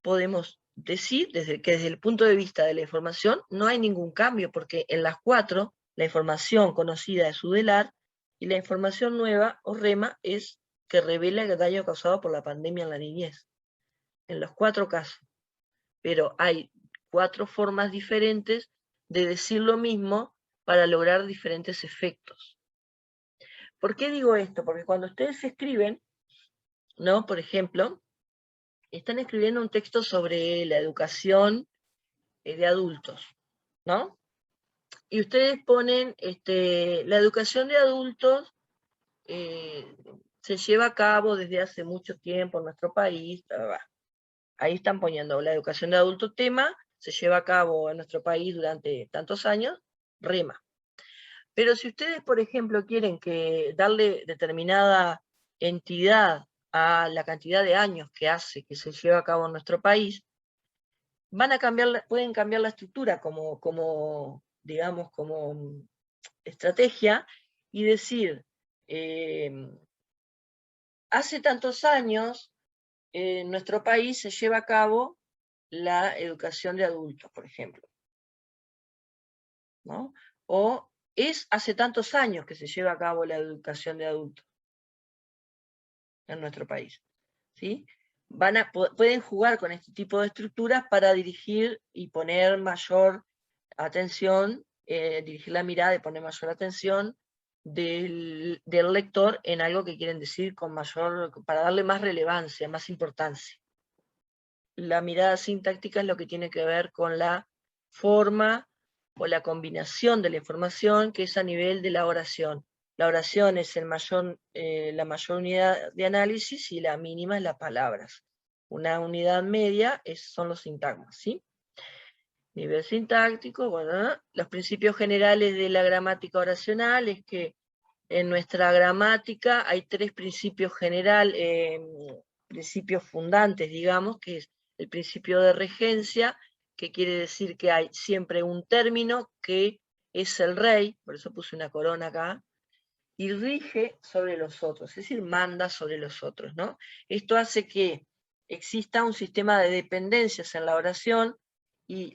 S1: podemos decir que desde el punto de vista de la información no hay ningún cambio, porque en las 4 la información conocida es Udela, y la información nueva o rema es que revela el daño causado por la pandemia en la niñez. En los 4 casos. Pero hay 4 formas diferentes de decir lo mismo para lograr diferentes efectos. ¿Por qué digo esto? Porque cuando ustedes escriben, ¿no? Por ejemplo, están escribiendo un texto sobre la educación de adultos, ¿no? Y ustedes ponen, la educación de adultos se lleva a cabo desde hace mucho tiempo en nuestro país. Ahí están poniendo la educación de adultos tema, se lleva a cabo en nuestro país durante tantos años, rema. Pero si ustedes, por ejemplo, quieren darle determinada entidad a la cantidad de años que hace que se lleva a cabo en nuestro país, pueden cambiar la estructura digamos, como estrategia y decir, hace tantos años en nuestro país se lleva a cabo la educación de adultos, por ejemplo, ¿no? O es hace tantos años que se lleva a cabo la educación de adultos en nuestro país, ¿sí? Pueden jugar con este tipo de estructuras para dirigir y poner mayor atención, dirigir la mirada y poner mayor atención del lector en algo que quieren decir para darle más relevancia, más importancia. La mirada sintáctica es lo que tiene que ver con la forma o la combinación de la información que es a nivel de la oración. La oración es la mayor unidad de análisis y la mínima es las palabras. Una unidad media son los sintagmas, ¿sí? Nivel sintáctico, bueno, los principios generales de la gramática oracional es que en nuestra gramática hay 3 principios principios fundantes, digamos, que es el principio de regencia, que quiere decir que hay siempre un término que es el rey, por eso puse una corona acá, y rige sobre los otros, es decir, manda sobre los otros, ¿no? Esto hace que exista un sistema de dependencias en la oración y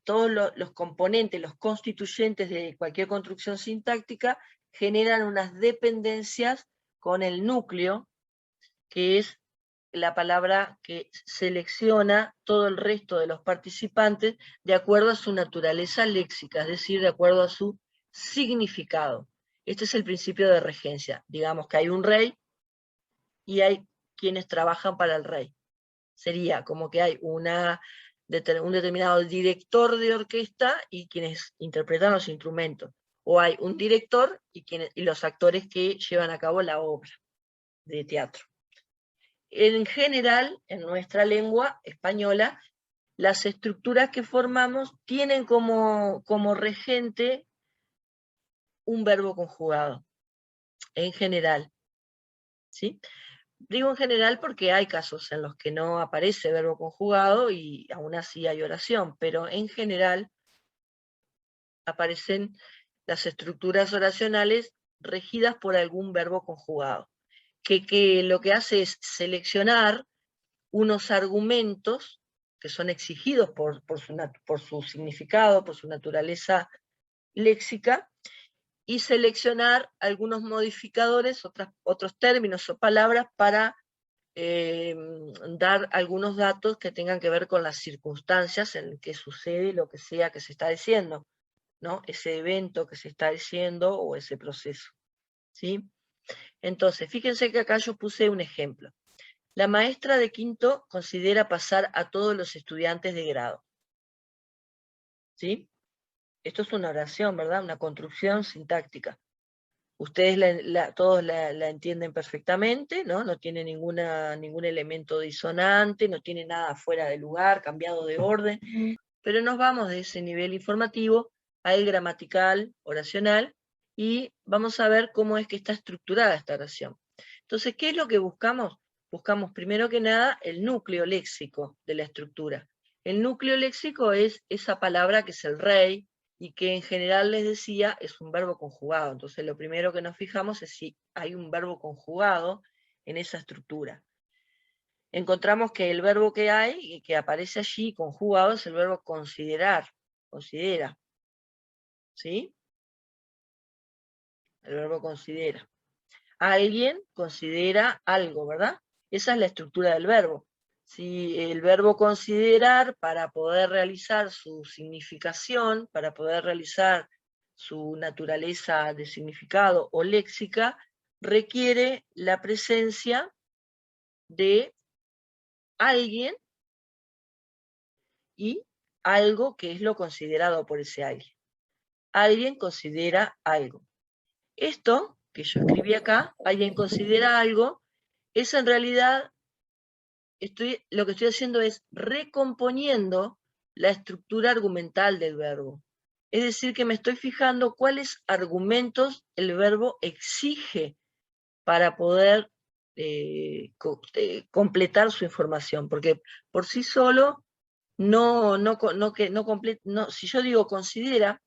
S1: todos los componentes, los constituyentes de cualquier construcción sintáctica generan unas dependencias con el núcleo, que es la palabra que selecciona todo el resto de los participantes de acuerdo a su naturaleza léxica, es decir, de acuerdo a su significado. Este es el principio de regencia. Digamos que hay un rey y hay quienes trabajan para el rey. Sería como que hay un determinado director de orquesta y quienes interpretan los instrumentos. O hay un director y los actores que llevan a cabo la obra de teatro. En general, en nuestra lengua española, las estructuras que formamos tienen como regente un verbo conjugado, en general, ¿sí? Digo en general porque hay casos en los que no aparece verbo conjugado y aún así hay oración, pero en general aparecen las estructuras oracionales regidas por algún verbo conjugado, que lo que hace es seleccionar unos argumentos que son exigidos por su significado, por su naturaleza léxica, y seleccionar algunos modificadores, otros términos o palabras para dar algunos datos que tengan que ver con las circunstancias en que sucede lo que sea que se está diciendo, ¿no? Ese evento que se está diciendo o ese proceso, ¿sí? Entonces, fíjense que acá yo puse un ejemplo. La maestra de quinto considera pasar a todos los estudiantes de grado, ¿sí? Esto es una oración, ¿verdad? Una construcción sintáctica. Ustedes todos la entienden perfectamente, ¿no? No tiene ningún elemento disonante, no tiene nada fuera de lugar, cambiado de orden, pero nos vamos de ese nivel informativo al gramatical, oracional, y vamos a ver cómo es que está estructurada esta oración. Entonces, ¿qué es lo que buscamos? Buscamos primero que nada el núcleo léxico de la estructura. El núcleo léxico es esa palabra que es el rey, y que en general les decía es un verbo conjugado. Entonces lo primero que nos fijamos es si hay un verbo conjugado en esa estructura. Encontramos que el verbo que hay, y que aparece allí conjugado, es el verbo considerar, considera, ¿sí? El verbo considera. Alguien considera algo, ¿verdad? Esa es la estructura del verbo. Si el verbo considerar, para poder realizar su significación, para poder realizar su naturaleza de significado o léxica, requiere la presencia de alguien y algo que es lo considerado por ese alguien. Alguien considera algo. Esto que yo escribí acá, alguien considera algo, es en realidad, lo que estoy haciendo es recomponiendo la estructura argumental del verbo. Es decir, que me estoy fijando cuáles argumentos el verbo exige para poder completar su información, porque por sí solo si yo digo considera,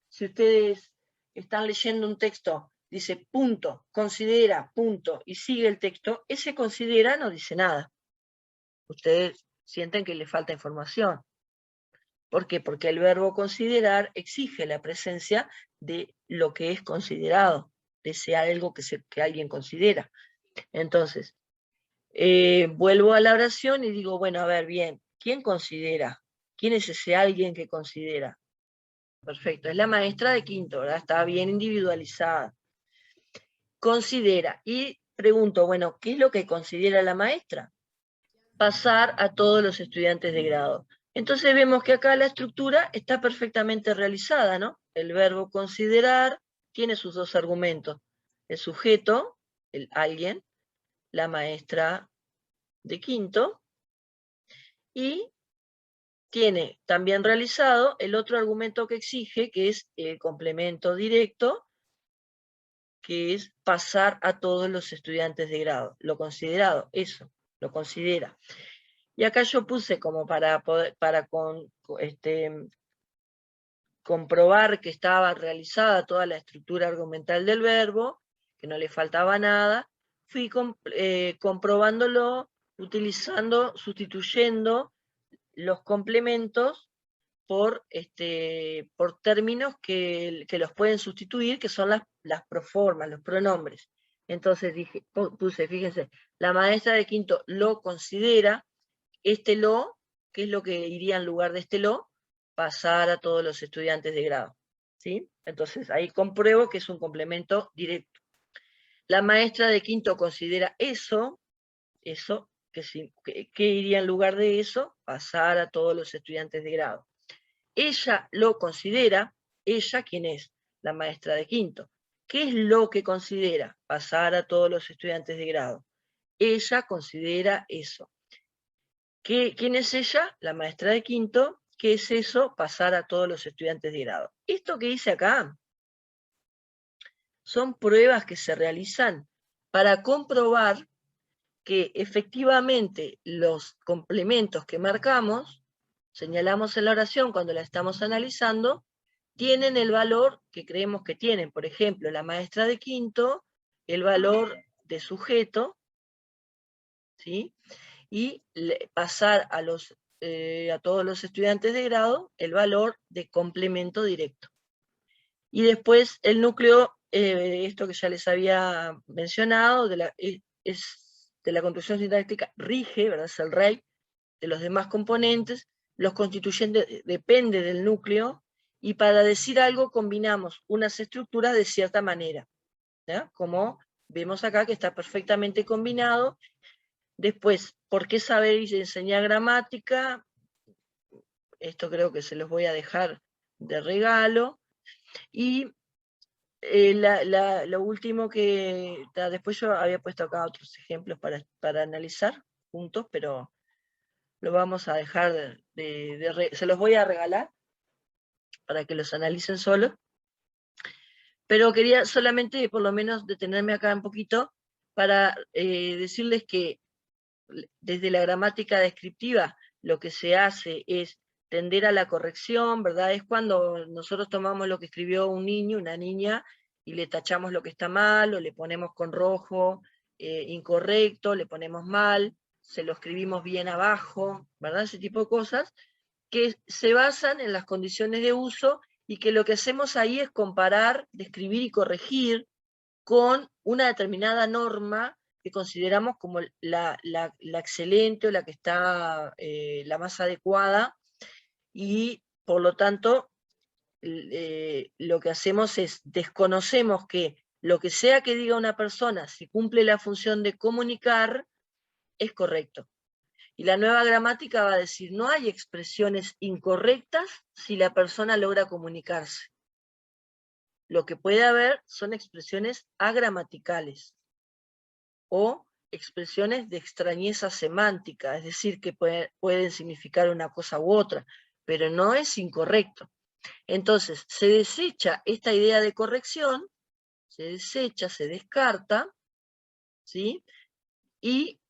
S1: si ustedes están leyendo un texto, dice punto, considera, punto, y sigue el texto, ese considera no dice nada. Ustedes sienten que le falta información. ¿Por qué? Porque el verbo considerar exige la presencia de lo que es considerado, de ese algo que alguien considera. Entonces, vuelvo a la oración y digo, bueno, a ver, bien, ¿quién considera? ¿Quién es ese alguien que considera? Perfecto, es la maestra de quinto, ¿verdad? Está bien individualizada. Considera, y pregunto, bueno, ¿qué es lo que considera la maestra? Pasar a todos los estudiantes de grado. Entonces vemos que acá la estructura está perfectamente realizada, ¿no? El verbo considerar tiene sus dos argumentos. El sujeto, el alguien, la maestra de quinto, y tiene también realizado el otro argumento que exige, que es el complemento directo, que es pasar a todos los estudiantes de grado. Lo considerado, eso, lo considera. Y acá yo puse como para comprobar que estaba realizada toda la estructura argumental del verbo, que no le faltaba nada, fui comprobándolo sustituyendo los complementos por términos que los pueden sustituir, que son las proformas, los pronombres. Entonces puse, fíjense, la maestra de quinto lo considera, este lo, ¿qué es lo que iría en lugar de este lo? Pasar a todos los estudiantes de grado. ¿Sí? Entonces ahí compruebo que es un complemento directo. La maestra de quinto considera eso, ¿qué iría en lugar de eso? Pasar a todos los estudiantes de grado. Ella lo considera, ella, ¿quién es? La maestra de quinto. ¿Qué es lo que considera? Pasar a todos los estudiantes de grado. Ella considera eso. ¿Quién es ella? La maestra de quinto. ¿Qué es eso? Pasar a todos los estudiantes de grado. Esto que dice acá son pruebas que se realizan para comprobar que efectivamente los complementos que marcamos, señalamos en la oración cuando la estamos analizando, tienen el valor que creemos que tienen. Por ejemplo, la maestra de quinto, el valor de sujeto, ¿sí? Y pasar a todos los estudiantes de grado el valor de complemento directo. Y después el núcleo, esto que ya les había mencionado, de la construcción sintáctica, rige, ¿verdad? Es el rey de los demás componentes, los constituyentes depende del núcleo, y para decir algo combinamos unas estructuras de cierta manera, ¿ya? Como vemos acá que está perfectamente combinado. Después, ¿por qué saber y enseñar gramática? Esto creo que se los voy a dejar de regalo. Y lo último que, después yo había puesto acá otros ejemplos para analizar juntos, pero lo vamos a dejar se los voy a regalar para que los analicen solos. Pero quería solamente, por lo menos, detenerme acá un poquito para decirles que desde la gramática descriptiva lo que se hace es tender a la corrección, ¿verdad? Es cuando nosotros tomamos lo que escribió un niño, una niña, y le tachamos lo que está mal, o le ponemos con rojo incorrecto, le ponemos mal, se lo escribimos bien abajo, ¿verdad? Ese tipo de cosas que se basan en las condiciones de uso y que lo que hacemos ahí es comparar, describir y corregir con una determinada norma que consideramos como la excelente o la que está la más adecuada, y por lo tanto lo que hacemos es desconocemos que lo que sea que diga una persona, si cumple la función de comunicar, es correcto. Y la nueva gramática va a decir, no hay expresiones incorrectas si la persona logra comunicarse. Lo que puede haber son expresiones agramaticales o expresiones de extrañeza semántica, es decir, que pueden significar una cosa u otra, pero no es incorrecto. Entonces, se desecha esta idea de corrección, se desecha, se descarta, ¿sí? Y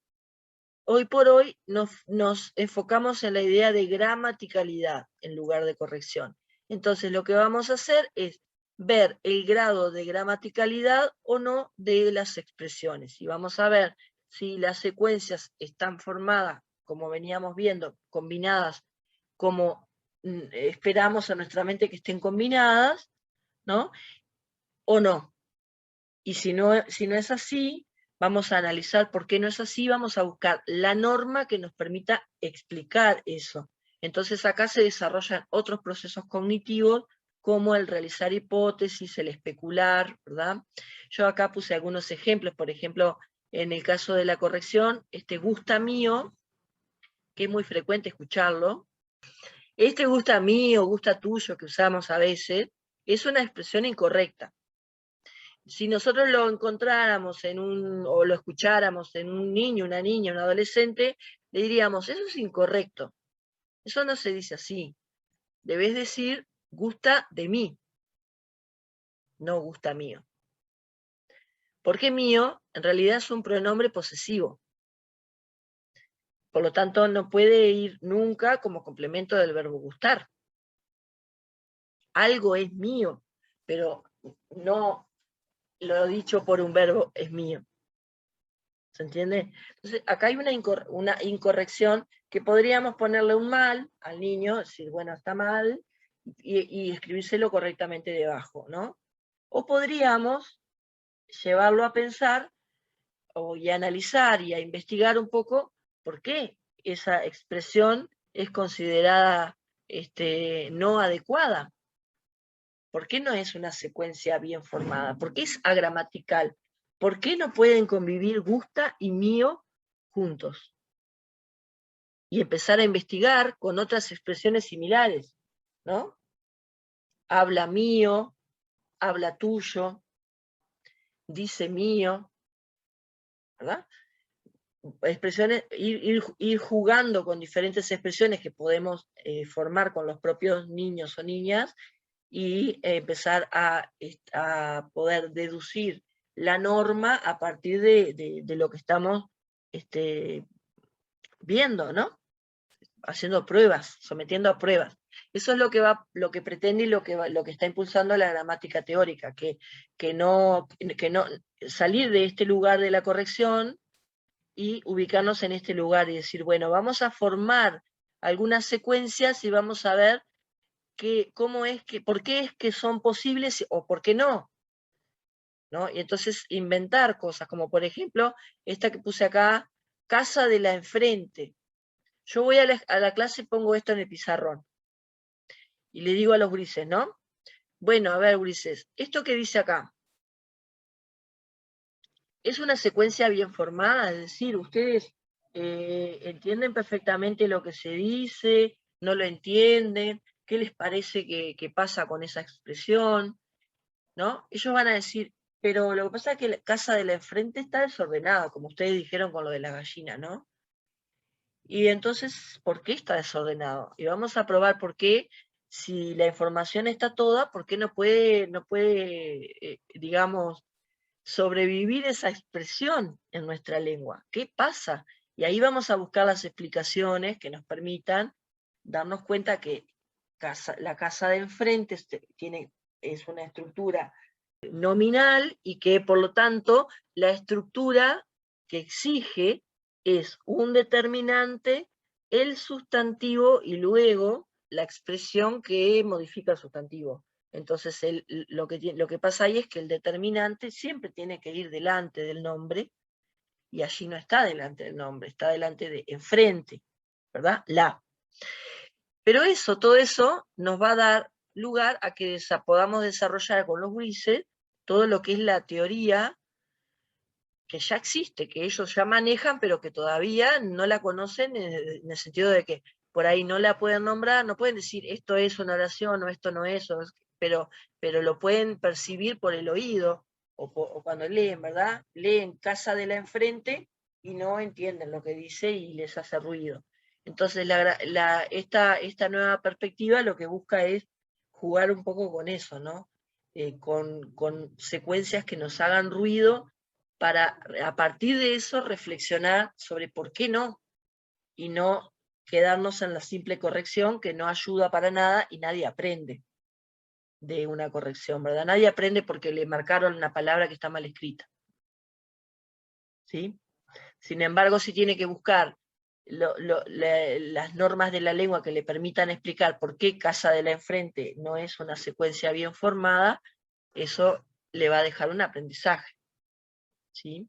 S1: hoy por hoy nos enfocamos en la idea de gramaticalidad en lugar de corrección. Entonces, lo que vamos a hacer es ver el grado de gramaticalidad o no de las expresiones. Y vamos a ver si las secuencias están formadas, como veníamos viendo, combinadas como esperamos a nuestra mente que estén combinadas, ¿no? O no. Y si no es así, vamos a analizar por qué no es así, vamos a buscar la norma que nos permita explicar eso. Entonces acá se desarrollan otros procesos cognitivos, como el realizar hipótesis, el especular, ¿verdad? Yo acá puse algunos ejemplos, por ejemplo, en el caso de la corrección, gusta mío, que es muy frecuente escucharlo, gusta mío, gusta tuyo, que usamos a veces, es una expresión incorrecta. Si nosotros lo encontráramos o lo escucháramos en un niño, una niña, un adolescente, le diríamos, eso es incorrecto, eso no se dice así, debes decir, gusta de mí, no gusta mío. Porque mío, en realidad es un pronombre posesivo, por lo tanto no puede ir nunca como complemento del verbo gustar. Algo es mío, pero no lo dicho por un verbo es mío. ¿Se entiende? Entonces, acá hay una incorrección que podríamos ponerle un mal al niño, decir, bueno, está mal, y escribírselo correctamente debajo, ¿no? O podríamos llevarlo a pensar y a analizar y a investigar un poco por qué esa expresión es considerada no adecuada. ¿Por qué no es una secuencia bien formada? ¿Por qué es agramatical? ¿Por qué no pueden convivir gusta y mío juntos? Y empezar a investigar con otras expresiones similares, ¿no? Habla mío, habla tuyo, dice mío, ¿verdad? Expresiones, ir jugando con diferentes expresiones que podemos formar con los propios niños o niñas y empezar a poder deducir la norma a partir de lo que estamos viendo, ¿no? Haciendo pruebas, sometiendo a pruebas. Eso es lo que pretende y lo que está impulsando la gramática teórica, que no salir de este lugar de la corrección y ubicarnos en este lugar y decir, bueno, vamos a formar algunas secuencias y vamos a ver por qué es que son posibles o por qué no, ¿no? Y entonces inventar cosas, como por ejemplo, esta que puse acá, casa de la enfrente. Yo voy a la clase y pongo esto en el pizarrón. Y le digo a los grises, ¿no? Bueno, a ver, grises, esto que dice acá, es una secuencia bien formada, es decir, ustedes entienden perfectamente lo que se dice, no lo entienden, qué les parece que pasa con esa expresión, ¿no? Ellos van a decir, pero lo que pasa es que la casa de la enfrente está desordenada, como ustedes dijeron con lo de la gallina, ¿no? Y entonces, ¿por qué está desordenado? Y vamos a probar por qué, si la información está toda, ¿por qué no puede digamos, sobrevivir esa expresión en nuestra lengua? ¿Qué pasa? Y ahí vamos a buscar las explicaciones que nos permitan darnos cuenta que la casa de enfrente es una estructura nominal y que por lo tanto la estructura que exige es un determinante, el sustantivo y luego la expresión que modifica el sustantivo. Entonces lo que pasa ahí es que el determinante siempre tiene que ir delante del nombre y allí no está delante del nombre, está delante de enfrente, ¿verdad? La. Pero todo eso nos va a dar lugar a que podamos desarrollar con los grises todo lo que es la teoría que ya existe, que ellos ya manejan, pero que todavía no la conocen en el sentido de que por ahí no la pueden nombrar, no pueden decir esto es una oración o esto no es, pero lo pueden percibir por el oído, o cuando leen, ¿verdad? Leen casa de la enfrente y no entienden lo que dice y les hace ruido. Entonces esta nueva perspectiva lo que busca es jugar un poco con eso, ¿no? Con secuencias que nos hagan ruido para a partir de eso reflexionar sobre por qué no, y no quedarnos en la simple corrección que no ayuda para nada y nadie aprende de una corrección, ¿verdad? Nadie aprende porque le marcaron una palabra que está mal escrita. ¿Sí? Sin embargo, si tiene que buscar las normas de la lengua que le permitan explicar por qué casa de la enfrente no es una secuencia bien formada, eso le va a dejar un aprendizaje. ¿Sí?